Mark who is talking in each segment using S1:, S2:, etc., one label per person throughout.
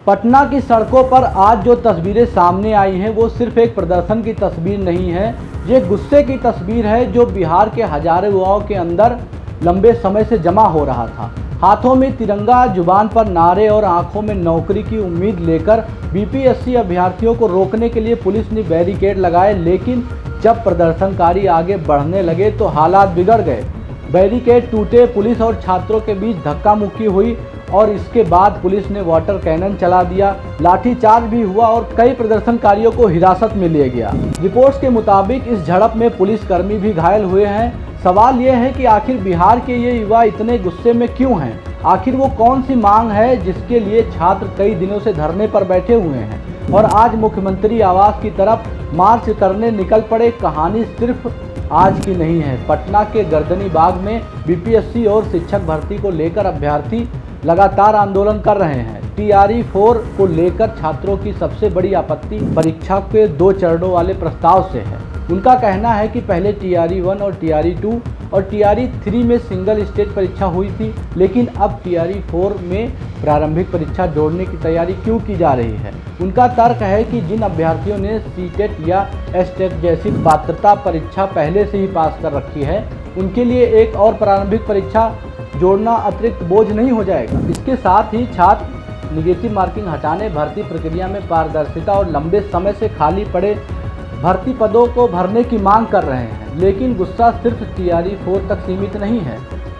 S1: पटना की सड़कों पर आज जो तस्वीरें सामने आई हैं वो सिर्फ एक प्रदर्शन की तस्वीर नहीं है, ये गुस्से की तस्वीर है जो बिहार के हजारों युवाओं के अंदर लंबे समय से जमा हो रहा था। हाथों में तिरंगा, जुबान पर नारे और आंखों में नौकरी की उम्मीद लेकर बीपीएससी अभ्यर्थियों को रोकने के लिए पुलिस ने बैरिकेड लगाए, लेकिन जब प्रदर्शनकारी आगे बढ़ने लगे तो हालात बिगड़ गए। बैरिकेड टूटे, पुलिस और छात्रों के बीच धक्का मुक्की हुई और इसके बाद पुलिस ने वाटर कैनन चला दिया, लाठीचार्ज भी हुआ और कई प्रदर्शनकारियों को हिरासत में लिया गया। रिपोर्ट्स के मुताबिक इस झड़प में पुलिसकर्मी भी घायल हुए हैं। सवाल यह है कि आखिर बिहार के ये युवा इतने गुस्से में क्यों हैं? आखिर वो कौन सी मांग है जिसके लिए छात्र कई दिनों से धरने पर बैठे हुए हैं और आज मुख्यमंत्री आवास की तरफ मार्च करने निकल पड़े? कहानी सिर्फ आज की नहीं है। पटना के गर्दनी बाग में बीपीएससी और शिक्षक भर्ती को लेकर अभ्यर्थी लगातार आंदोलन कर रहे हैं। टीआरई 4 को लेकर छात्रों की सबसे बड़ी आपत्ति परीक्षा के 2 चरणों वाले प्रस्ताव से है। उनका कहना है कि पहले टीआरई 1 और टीआरई 2 और टीआरई 3 में सिंगल स्टेज परीक्षा हुई थी, लेकिन अब टीआरई 4 में प्रारंभिक परीक्षा जोड़ने की तैयारी क्यों की जा रही है? उनका तर्क है कि जिन अभ्यर्थियों ने सीटेट या एसटेट जैसी पात्रता परीक्षा पहले से ही पास कर रखी है, उनके लिए एक और प्रारंभिक परीक्षा जोड़ना अतिरिक्त बोझ नहीं हो जाएगा। इसके साथ ही छात्र निगेटिव मार्किंग हटाने, भर्ती प्रक्रिया में पारदर्शिता और लंबे समय से खाली पड़े भर्ती पदों को भरने की मांग कर रहे हैं। लेकिन गुस्सा सिर्फ टीआरई 4 तक सीमित नहीं है।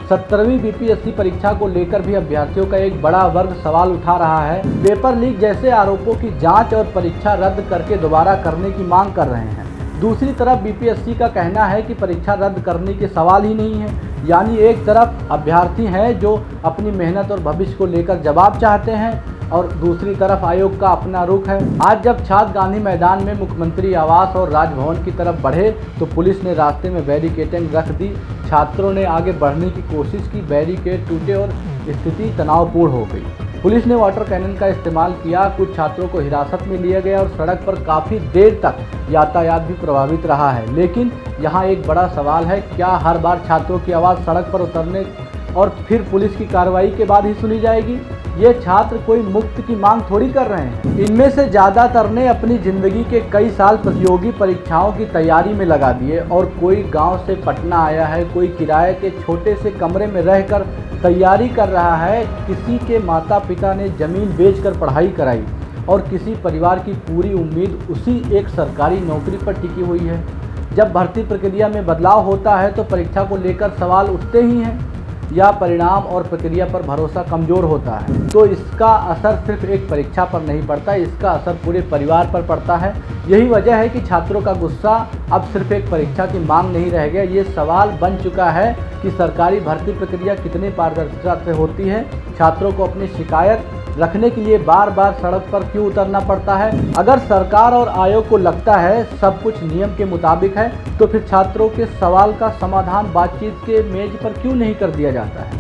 S1: 17वीं बीपीएससी परीक्षा को लेकर भी अभ्यर्थियों का एक बड़ा वर्ग सवाल उठा रहा है। पेपर लीक जैसे आरोपों की जांच और परीक्षा रद्द करके दोबारा करने की मांग कर रहे हैं। दूसरी तरफ बीपीएससी का कहना है कि परीक्षा रद्द करने के सवाल ही नहीं है। यानी एक तरफ अभ्यर्थी हैं जो अपनी मेहनत और भविष्य को लेकर जवाब चाहते हैं और दूसरी तरफ आयोग का अपना रुख है। आज जब छात्र गांधी मैदान में मुख्यमंत्री आवास और राजभवन की तरफ बढ़े तो पुलिस ने रास्ते में बैरिकेडिंग रख दी। छात्रों ने आगे बढ़ने की कोशिश की, बैरिकेड टूटे और स्थिति तनावपूर्ण हो गई। पुलिस ने वाटर कैनन का इस्तेमाल किया, कुछ छात्रों को हिरासत में लिया गया और सड़क पर काफ़ी देर तक यातायात भी प्रभावित रहा है। लेकिन यहाँ एक बड़ा सवाल है, क्या हर बार छात्रों की आवाज़ सड़क पर उतरने और फिर पुलिस की कार्रवाई के बाद ही सुनी जाएगी? ये छात्र कोई मुफ्त की मांग थोड़ी कर रहे हैं। इनमें से ज़्यादातर ने अपनी ज़िंदगी के कई साल प्रतियोगी परीक्षाओं की तैयारी में लगा दिए और कोई गांव से पटना आया है, कोई किराए के छोटे से कमरे में रहकर तैयारी कर रहा है। किसी के माता पिता ने ज़मीन बेचकर पढ़ाई कराई और किसी परिवार की पूरी उम्मीद उसी एक सरकारी नौकरी पर टिकी हुई है। जब भर्ती प्रक्रिया में बदलाव होता है तो परीक्षा को लेकर सवाल उठते ही हैं या परिणाम और प्रक्रिया पर भरोसा कमज़ोर होता है। तो इसका असर सिर्फ एक परीक्षा पर नहीं पड़ता, इसका असर पूरे परिवार पर पड़ता है। यही वजह है कि छात्रों का गुस्सा अब सिर्फ एक परीक्षा की मांग नहीं रह गया, ये सवाल बन चुका है कि सरकारी भर्ती प्रक्रिया कितने पारदर्शिता से होती है। छात्रों को अपनी शिकायत रखने के लिए बार बार सड़क पर क्यों उतरना पड़ता है? अगर सरकार और आयोग को लगता है सब कुछ नियम के मुताबिक है तो फिर छात्रों के सवाल का समाधान बातचीत के मेज पर क्यों नहीं कर दिया जाता है?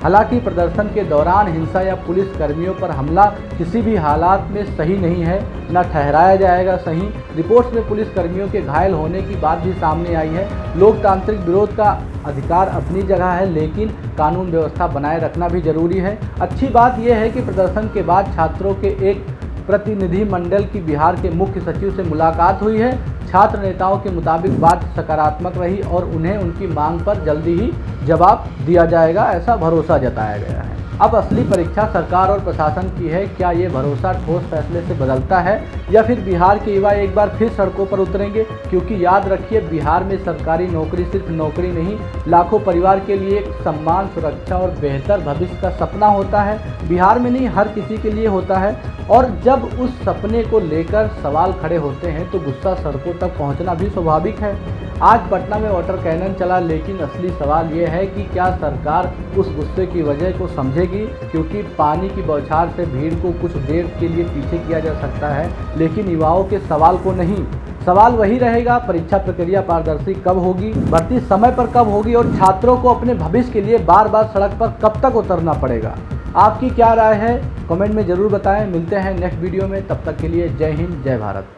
S1: हालांकि प्रदर्शन के दौरान हिंसा या पुलिस कर्मियों पर हमला किसी भी हालात में सही नहीं है, न ठहराया जाएगा सही। रिपोर्ट्स में पुलिस कर्मियों के घायल होने की बात भी सामने आई है। लोकतांत्रिक विरोध का अधिकार अपनी जगह है, लेकिन कानून व्यवस्था बनाए रखना भी जरूरी है। अच्छी बात यह है कि प्रदर्शन के बाद छात्रों के एक प्रतिनिधि मंडल की बिहार के मुख्य सचिव से मुलाकात हुई है। छात्र नेताओं के मुताबिक बात सकारात्मक रही और उन्हें उनकी मांग पर जल्दी ही जवाब दिया जाएगा, ऐसा भरोसा जताया गया है। अब असली परीक्षा सरकार और प्रशासन की है। क्या ये भरोसा ठोस फैसले से बदलता है या फिर बिहार के युवा एक बार फिर सड़कों पर उतरेंगे? क्योंकि याद रखिए, बिहार में सरकारी नौकरी सिर्फ नौकरी नहीं, लाखों परिवार के लिए एक सम्मान, सुरक्षा और बेहतर भविष्य का सपना होता है। बिहार में नहीं, हर किसी के लिए होता है और जब उस सपने को लेकर सवाल खड़े होते हैं तो गुस्सा सड़कों तक पहुंचना भी स्वाभाविक है। आज पटना में वाटर कैनन चला, लेकिन असली सवाल ये है कि क्या सरकार उस गुस्से की वजह को समझेगी? क्योंकि पानी की बौछार से भीड़ को कुछ देर के लिए पीछे किया जा सकता है, लेकिन युवाओं के सवाल को नहीं। सवाल वही रहेगा, परीक्षा प्रक्रिया पारदर्शी कब होगी, भर्ती समय पर कब होगी और छात्रों को अपने भविष्य के लिए बार बार सड़क पर कब तक उतरना पड़ेगा? आपकी क्या राय है? कमेंट में ज़रूर बताएं। मिलते हैं नेक्स्ट वीडियो में, तब तक के लिए जय हिंद, जय भारत।